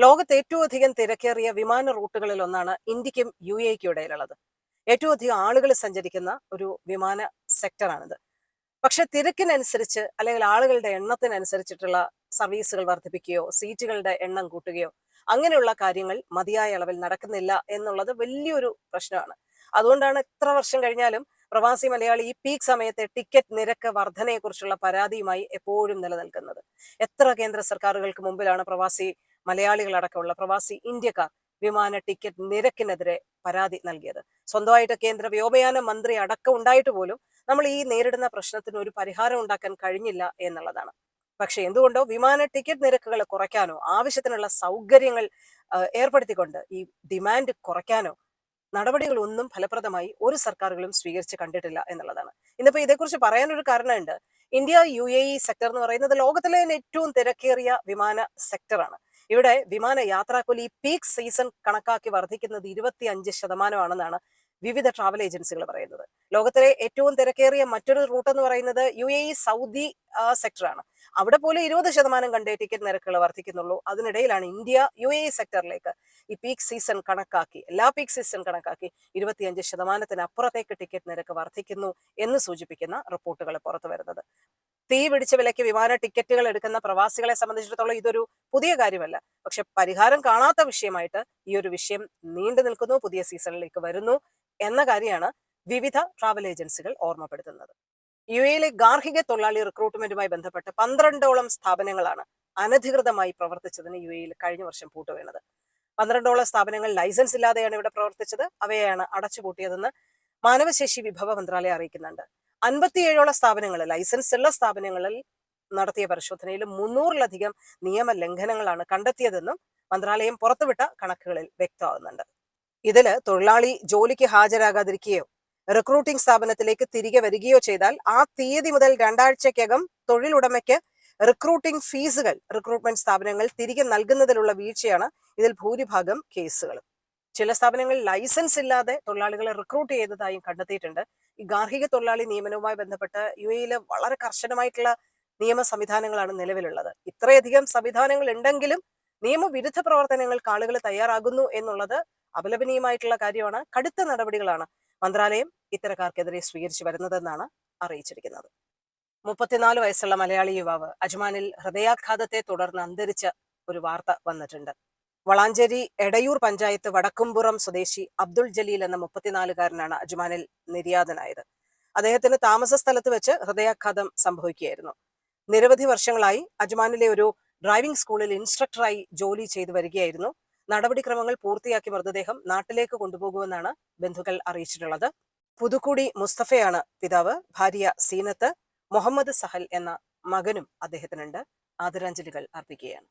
ലോകത്ത് ഏറ്റവും അധികം തിരക്കേറിയ വിമാന റൂട്ടുകളിൽ ഒന്നാണ് ഇന്ത്യക്കും യു എക്കും ഇടയിലുള്ളത്. ഏറ്റവും അധികം ആളുകൾ സഞ്ചരിക്കുന്ന ഒരു വിമാന സെക്ടറാണിത്. പക്ഷെ തിരക്കിനനുസരിച്ച് അല്ലെങ്കിൽ ആളുകളുടെ എണ്ണത്തിനനുസരിച്ചിട്ടുള്ള സർവീസുകൾ വർദ്ധിപ്പിക്കുകയോ സീറ്റുകളുടെ എണ്ണം കൂട്ടുകയോ അങ്ങനെയുള്ള കാര്യങ്ങൾ മതിയായ അളവിൽ നടക്കുന്നില്ല എന്നുള്ളത് വലിയൊരു പ്രശ്നമാണ്. അതുകൊണ്ടാണ് എത്ര വർഷം കഴിഞ്ഞാലും പ്രവാസി മലയാളി ഈ പീക്ക് സമയത്തെ ടിക്കറ്റ് നിരക്ക് വർധനയെക്കുറിച്ചുള്ള പരാതിയുമായി എപ്പോഴും നിലനിൽക്കുന്നത്. എത്ര കേന്ദ്ര സർക്കാരുകൾക്ക് മുമ്പിലാണ് പ്രവാസി മലയാളികളടക്കമുള്ള പ്രവാസി ഇന്ത്യക്കാർ വിമാന ടിക്കറ്റ് നിരക്കിനെതിരെ പരാതി നൽകിയത്. സ്വന്തമായിട്ട് കേന്ദ്ര വ്യോമയാന മന്ത്രി അടക്കം ഉണ്ടായിട്ട് പോലും നമ്മൾ ഈ നേരിടുന്ന പ്രശ്നത്തിന് ഒരു പരിഹാരം ഉണ്ടാക്കാൻ കഴിഞ്ഞില്ല എന്നുള്ളതാണ്. പക്ഷെ എന്തുകൊണ്ടോ വിമാന ടിക്കറ്റ് നിരക്കുകൾ കുറയ്ക്കാനോ ആവശ്യത്തിനുള്ള സൗകര്യങ്ങൾ ഏർപ്പെടുത്തിക്കൊണ്ട് ഈ ഡിമാൻഡ് കുറയ്ക്കാനോ നടപടികളൊന്നും ഫലപ്രദമായി ഒരു സർക്കാരുകളും സ്വീകരിച്ച് കണ്ടിട്ടില്ല എന്നുള്ളതാണ്. ഇന്നിപ്പോ ഇതേക്കുറിച്ച് പറയാനൊരു കാരണമുണ്ട്. India U A E sector എന്ന് പറയുന്നത് ലോകത്തിലെ തന്നെ ഏറ്റവും തിരക്കേറിയ വിമാന സെക്ടറാണ്. ഇവിടെ വിമാന യാത്രാക്കൂലി പീക്ക് സീസൺ കണക്കാക്കി വർദ്ധിക്കുന്നത് 25% വിവിധ ട്രാവൽ ഏജൻസികൾ പറയുന്നത്. ലോകത്തിലെ ഏറ്റവും തിരക്കേറിയ മറ്റൊരു റൂട്ട് എന്ന് പറയുന്നത് യു എ ഇ സൗദി സെക്ടറാണ്. അവിടെ പോലും 20% കണ്ടേ ടിക്കറ്റ് നിരക്കുകൾ വർദ്ധിക്കുന്നുള്ളൂ. അതിനിടയിലാണ് ഇന്ത്യ യു എ ഇ സെക്ടറിലേക്ക് ഈ പീക്ക് സീസൺ കണക്കാക്കി, എല്ലാ പീക്ക് സീസൺ കണക്കാക്കി 25%-അപ്പുറത്തേക്ക് ടിക്കറ്റ് നിരക്ക് വർദ്ധിക്കുന്നു എന്ന് സൂചിപ്പിക്കുന്ന റിപ്പോർട്ടുകൾ പുറത്തു വരുന്നത്. തീ പിടിച്ച വിലയ്ക്ക് വിമാന ടിക്കറ്റുകൾ എടുക്കുന്ന പ്രവാസികളെ സംബന്ധിച്ചിടത്തോളം ഇതൊരു പുതിയ കാര്യമല്ല. പക്ഷെ പരിഹാരം കാണാത്ത വിഷയമായിട്ട് ഈ ഒരു വിഷയം നീണ്ടു നിൽക്കുന്നു, പുതിയ സീസണിലേക്ക് വരുന്നു എന്ന കാര്യമാണ് വിവിധ ട്രാവൽ ഏജൻസികൾ ഓർമ്മപ്പെടുത്തുന്നത്. യു എയിലെ ഗാർഹിക തൊഴിലാളി റിക്രൂട്ട്മെന്റുമായി ബന്ധപ്പെട്ട് 12ഓളം സ്ഥാപനങ്ങളാണ് അനധികൃതമായി പ്രവർത്തിച്ചതിന് യു എയിൽ കഴിഞ്ഞ വർഷം പൂട്ടുവീണത്. 12ഓളം സ്ഥാപനങ്ങൾ ലൈസൻസ് ഇല്ലാതെയാണ് ഇവിടെ പ്രവർത്തിച്ചത്. അവയെയാണ് അടച്ചുപൂട്ടിയതെന്ന് മാനവശേഷി വിഭവ മന്ത്രാലയം അറിയിക്കുന്നുണ്ട്. 57ഓളം സ്ഥാപനങ്ങൾ, ലൈസൻസ് ഉള്ള സ്ഥാപനങ്ങളിൽ നടത്തിയ പരിശോധനയിൽ 300-ലധികം നിയമലംഘനങ്ങളാണ് കണ്ടെത്തിയതെന്നും മന്ത്രാലയം പുറത്തുവിട്ട കണക്കുകളിൽ വ്യക്തമാകുന്നുണ്ട്. ഇതില് തൊഴിലാളി ജോലിക്ക് ഹാജരാകാതിരിക്കുകയോ റിക്രൂട്ടിംഗ് സ്ഥാപനത്തിലേക്ക് തിരികെ വരികയോ ചെയ്താൽ ആ തീയതി മുതൽ 2 ആഴ്ചയ്ക്കകം തൊഴിലുടമയ്ക്ക് റിക്രൂട്ടിംഗ് ഫീസുകൾ റിക്രൂട്ട്മെന്റ് സ്ഥാപനങ്ങൾ തിരികെ നൽകുന്നതിലുള്ള വീഴ്ചയാണ് ഇതിൽ ഭൂരിഭാഗം കേസുകളും. ചില സ്ഥാപനങ്ങൾ ലൈസൻസ് ഇല്ലാതെ തൊഴിലാളികളെ റിക്രൂട്ട് ചെയ്തതായും കണ്ടെത്തിയിട്ടുണ്ട്. ഈ ഗാർഹിക തൊഴിലാളി നിയമനവുമായി ബന്ധപ്പെട്ട് യു എയില് വളരെ കർശനമായിട്ടുള്ള നിയമ സംവിധാനങ്ങളാണ് നിലവിലുള്ളത്. ഇത്രയധികം സംവിധാനങ്ങൾ ഉണ്ടെങ്കിലും നിയമവിരുദ്ധ പ്രവർത്തനങ്ങൾക്ക് ആളുകൾ തയ്യാറാകുന്നു എന്നുള്ളത് അപലപനീയമായിട്ടുള്ള കാര്യമാണ്. കടുത്ത നടപടികളാണ് മന്ത്രാലയം ഇത്തരക്കാർക്കെതിരെ സ്വീകരിച്ചു വരുന്നതെന്നാണ് അറിയിച്ചിരിക്കുന്നത്. 34 വയസ്സുള്ള മലയാളി യുവാവ് അജ്മാനിൽ ഹൃദയാഘാതത്തെ തുടർന്ന് അന്തരിച്ച ഒരു വാർത്ത വന്നിട്ടുണ്ട്. വളാഞ്ചേരി എടയൂർ പഞ്ചായത്ത് വടക്കുംപുറം സ്വദേശി അബ്ദുൾ ജലീൽ എന്ന 34-കാരനാണ് അജ്മാനിൽ നിര്യാതനായത്. അദ്ദേഹത്തിന് താമസ സ്ഥലത്ത് വെച്ച് ഹൃദയാഘാതം സംഭവിക്കുകയായിരുന്നു. നിരവധി വർഷങ്ങളായി അജ്മാനിലെ ഒരു ഡ്രൈവിംഗ് സ്കൂളിൽ ഇൻസ്ട്രക്ടറായി ജോലി ചെയ്തു വരികയായിരുന്നു. നടപടിക്രമങ്ങൾ പൂർത്തിയാക്കി മൃതദേഹം നാട്ടിലേക്ക് കൊണ്ടുപോകുമെന്നാണ് ബന്ധുക്കൾ അറിയിച്ചിട്ടുള്ളത്. പുതുക്കുടി മുസ്തഫയാണ് പിതാവ്. ഭാര്യ സീനത്ത്, മുഹമ്മദ് സഹൽ എന്ന മകനും അദ്ദേഹത്തിനുണ്ട്. ആദരാഞ്ജലികൾ അർപ്പിക്കുകയാണ്.